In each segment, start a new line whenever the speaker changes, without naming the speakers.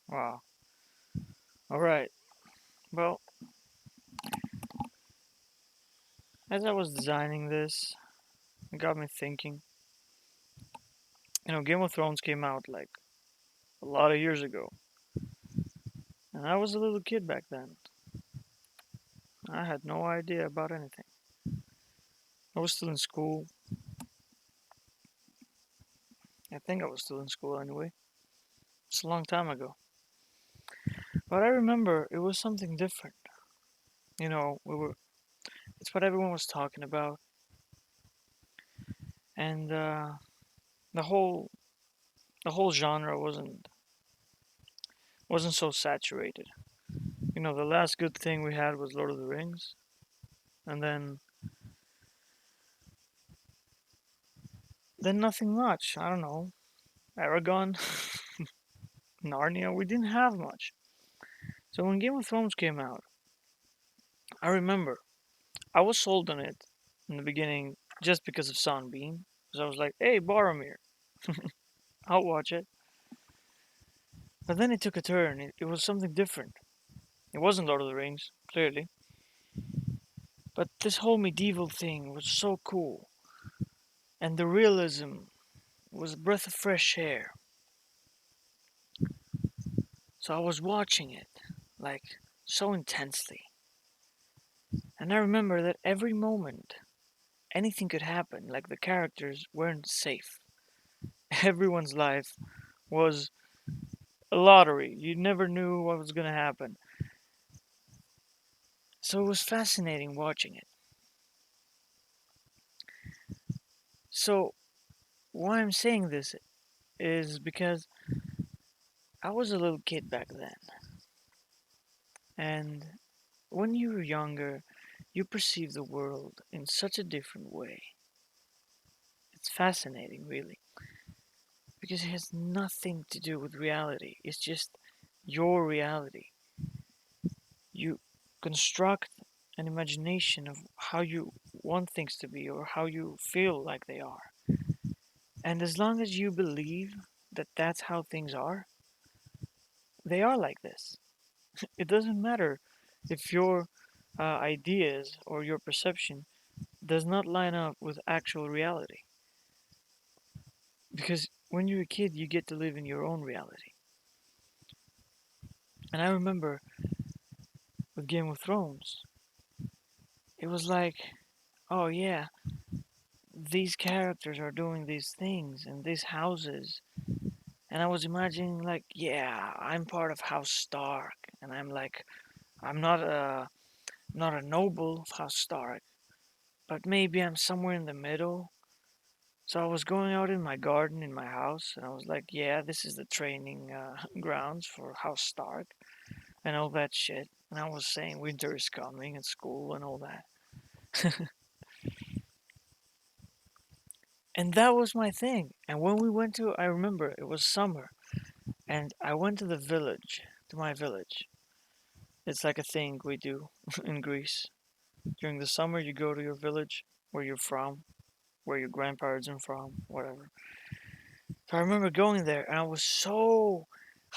Wow. All right. Well, as I was designing this, it got me thinking. Game of Thrones came out like a lot of years ago, and I was a little kid back then. I had no idea about anything. I was still in school. I think I was still in school anyway. It's a long time ago. But I remember it was something different. We were it's what everyone was talking about, and the whole the whole genre wasn't so saturated. The last good thing we had was Lord of the Rings, and then nothing much. I don't know. Aragon, Narnia, we didn't have much. So when Game of Thrones came out, I remember I was sold on it in the beginning just because of Sunbeam. Because I was like, hey, Boromir, I'll watch it. But then it took a turn. It was something different. It wasn't Lord of the Rings, clearly. But this whole medieval thing was so cool. And the realism was a breath of fresh air. So I was watching it, like, so intensely. And I remember that every moment, anything could happen. Like, the characters weren't safe. Everyone's life was a lottery. You never knew what was going to happen. So it was fascinating watching it. So, why I'm saying this is because I was a little kid back then. And when you were younger, you perceive the world in such a different way. It's fascinating, really, because it has nothing to do with reality. It's just your reality. You construct an imagination of how you want things to be or how you feel like they are. And as long as you believe that that's how things are, they are like this. It doesn't matter if your ideas or your perception does not line up with actual reality. Because when you're a kid, you get to live in your own reality. And I remember with Game of Thrones, it was like, oh yeah, these characters are doing these things and these houses. And I was imagining, like, yeah, I'm part of House Stark. And I'm like, I'm not a noble of House Stark, but maybe I'm somewhere in the middle. So I was going out in my garden in my house, and I was like, yeah, this is the training grounds for House Stark and all that shit. And I was saying winter is coming at school and all that. And that was my thing. And when we went to, I remember it was summer, and I went to the village, to my village. It's like a thing we do in Greece. During the summer, you go to your village where you're from, where your grandparents are from, whatever. So I remember going there, and I was so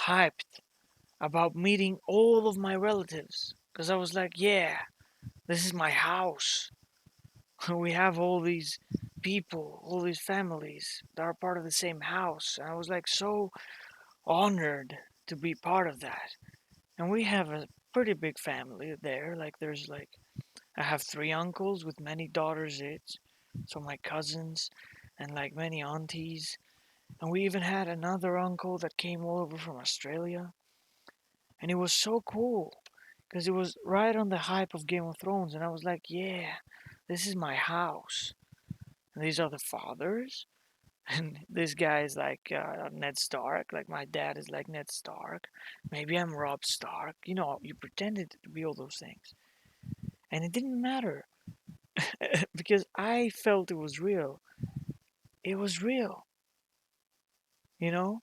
hyped about meeting all of my relatives because I was like, yeah, this is my house. We have all these people, all these families that are part of the same house. And I was like so honored to be part of that. And we have a pretty big family there. I have three uncles with many daughters each. So my cousins and like many aunties. And we even had another uncle that came all over from Australia. And it was so cool because it was right on the hype of Game of Thrones. And I was like, yeah, this is my house. And these are the fathers. And this guy is like Ned Stark. Like my dad is like Ned Stark. Maybe I'm Rob Stark. You pretended to be all those things. And it didn't matter because I felt it was real. It was real, you know?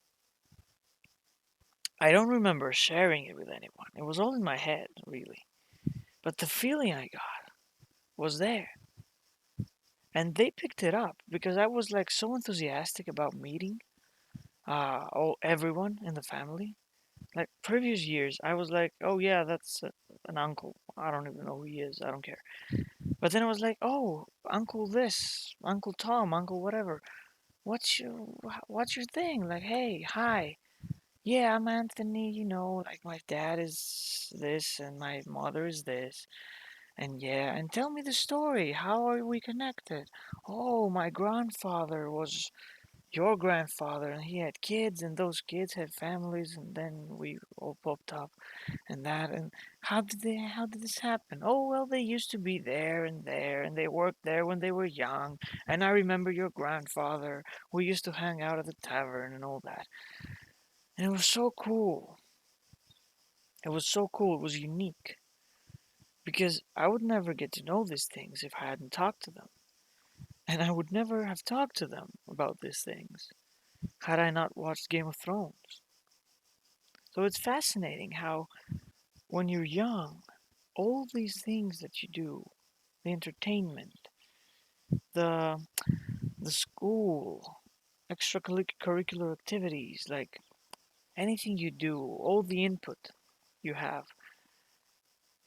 I don't remember sharing it with anyone. It was all in my head, really. But the feeling I got was there. And they picked it up because I was like so enthusiastic about meeting everyone in the family. Like previous years, I was like, oh yeah, that's an uncle. I don't even know who he is. I don't care. But then I was like, oh, Uncle this, Uncle Tom, Uncle whatever. What's your thing? Like, hey, hi. Yeah, I'm Anthony. Like my dad is this and my mother is this. And yeah, and tell me the story. How are we connected? Oh, my grandfather was your grandfather, and he had kids, and those kids had families, and then we all popped up, and that, and how did this happen? Oh, well, they used to be there, and they worked there when they were young, and I remember your grandfather. We used to hang out at the tavern and all that, and it was so cool. It was so cool. It was unique because I would never get to know these things if I hadn't talked to them. And I would never have talked to them about these things had I not watched Game of Thrones. So it's fascinating how, when you're young, all these things that you do, the entertainment, the the school, extracurricular activities, like anything you do, all the input you have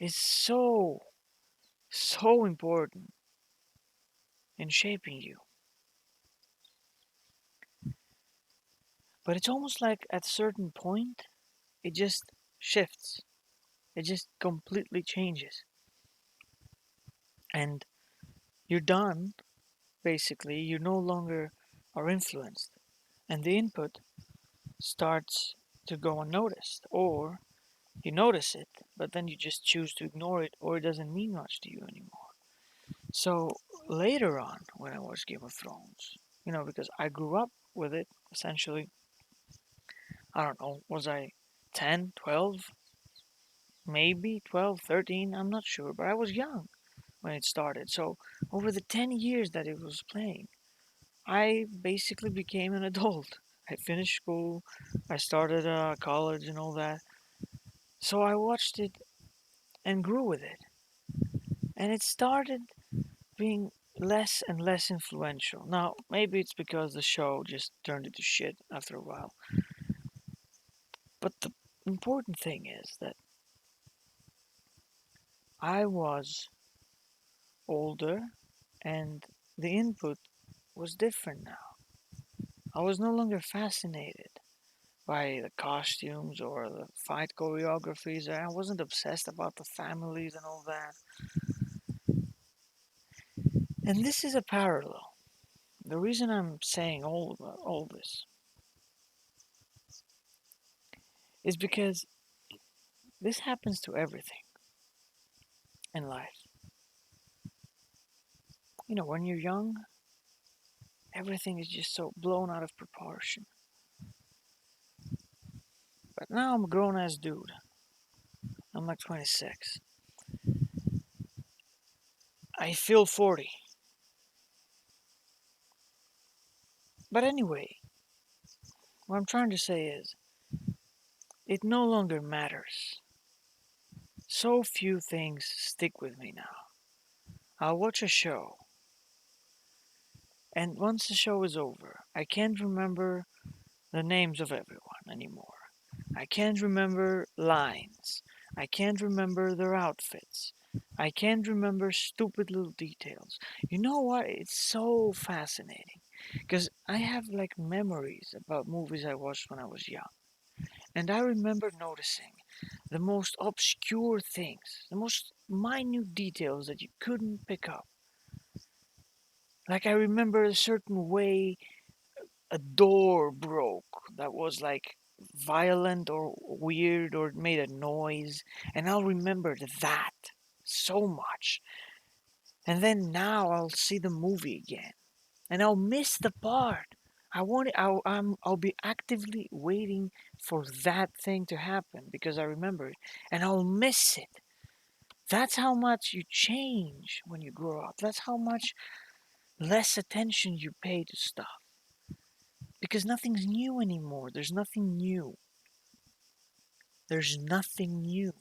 is so important in shaping you. But it's almost like at a certain point, it just shifts. It just completely changes. And you're done, basically. You no longer are influenced. And the input starts to go unnoticed. Or you notice it, but then you just choose to ignore it, or it doesn't mean much to you anymore. So later on, when I watched Game of Thrones, because I grew up with it, essentially, I don't know, was I 10, 12, maybe 12, 13, I'm not sure, but I was young when it started. So over the 10 years that it was playing, I basically became an adult. I finished school, I started college and all that. So I watched it and grew with it. And it started being less and less influential. Now, maybe it's because the show just turned into shit after a while. But the important thing is that I was older and the input was different now. I was no longer fascinated by the costumes or the fight choreographies. I wasn't obsessed about the families and all that. And this is a parallel. The reason I'm saying all this is because this happens to everything in life. When you're young, everything is just so blown out of proportion. But now I'm a grown ass dude. I'm like 26. I feel 40. But anyway, what I'm trying to say is, it no longer matters. So few things stick with me now. I'll watch a show, and once the show is over, I can't remember the names of everyone anymore. I can't remember lines. I can't remember their outfits. I can't remember stupid little details. You know what? It's so fascinating because I have like memories about movies I watched when I was young. And I remember noticing the most obscure things, the most minute details that you couldn't pick up. Like I remember a certain way a door broke that was like violent or weird or made a noise, and I'll remember that so much. And then now I'll see the movie again, and I'll miss the part. I'll be actively waiting for that thing to happen because I remember it, and I'll miss it. That's how much you change when you grow up. That's how much less attention you pay to stuff because nothing's new anymore. There's nothing new. There's nothing new.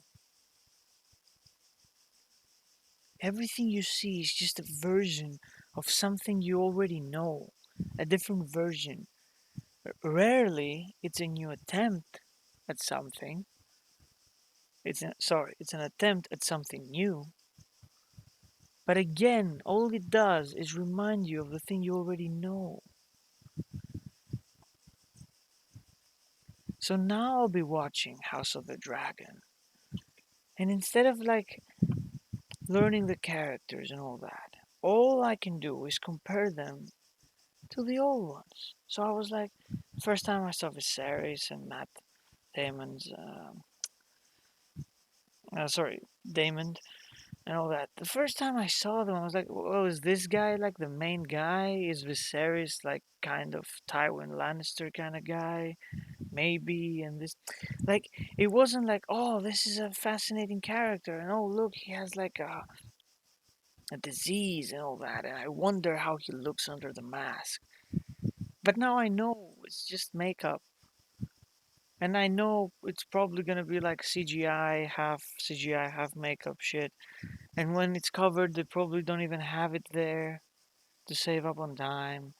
Everything you see is just a version of something you already know, a different version. Rarely it's a new attempt. at something. It's an attempt at something new. But again, all it does is remind you of the thing you already know. So now I'll be watching House of the Dragon. And instead of like learning the characters and all that, all I can do is compare them to the old ones. So I was like, first time I saw Viserys and Matt Damon's, sorry, Damon and all that. The first time I saw them, I was like, "Oh, is this guy like the main guy? Is Viserys like kind of Tywin Lannister kind of guy? Maybe." And this, like, it wasn't like, "Oh, this is a fascinating character," and oh, look, he has like a disease and all that, and I wonder how he looks under the mask. But now I know it's just makeup. And I know it's probably gonna be like CGI, half makeup shit. And when it's covered, they probably don't even have it there to save up on time.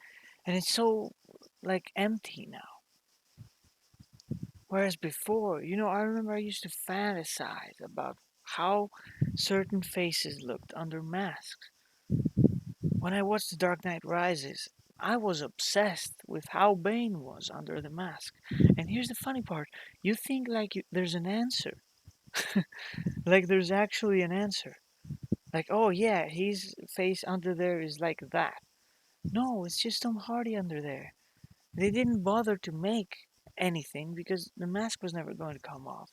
And it's so like empty now. Whereas before, I remember I used to fantasize about how certain faces looked under masks. When I watched The Dark Knight Rises, I was obsessed with how Bane was under the mask. And here's the funny part: you think like there's an answer, like there's actually an answer. Like, oh yeah, his face under there is like that. No, it's just Tom Hardy under there. They didn't bother to make anything because the mask was never going to come off.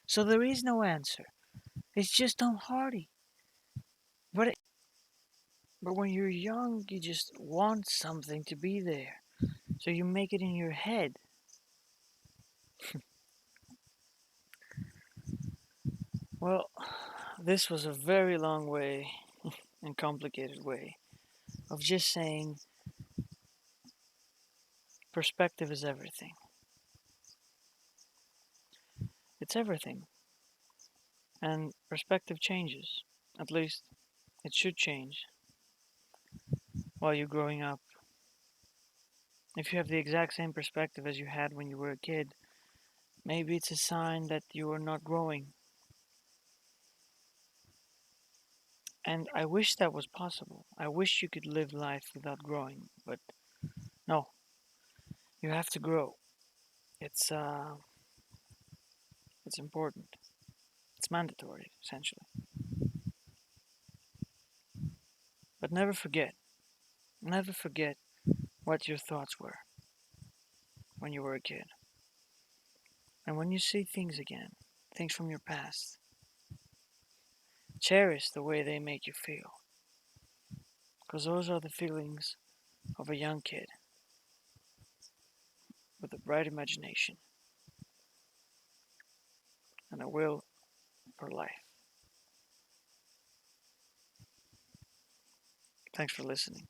So there is no answer. It's just Tom Hardy. But but when you're young, you just want something to be there. So you make it in your head. Well, this was a very long way and complicated way of just saying perspective is everything. It's everything. And perspective changes. At least it should change while you're growing up. If you have the exact same perspective as you had when you were a kid, maybe it's a sign that you are not growing. And I wish that was possible. I wish you could live life without growing, but no, you have to grow. It's uh it's important. It's mandatory, essentially. But never forget what your thoughts were when you were a kid. And when you see things again, things from your past, cherish the way they make you feel. Because those are the feelings of a young kid with a bright imagination and a will for life. Thanks for listening.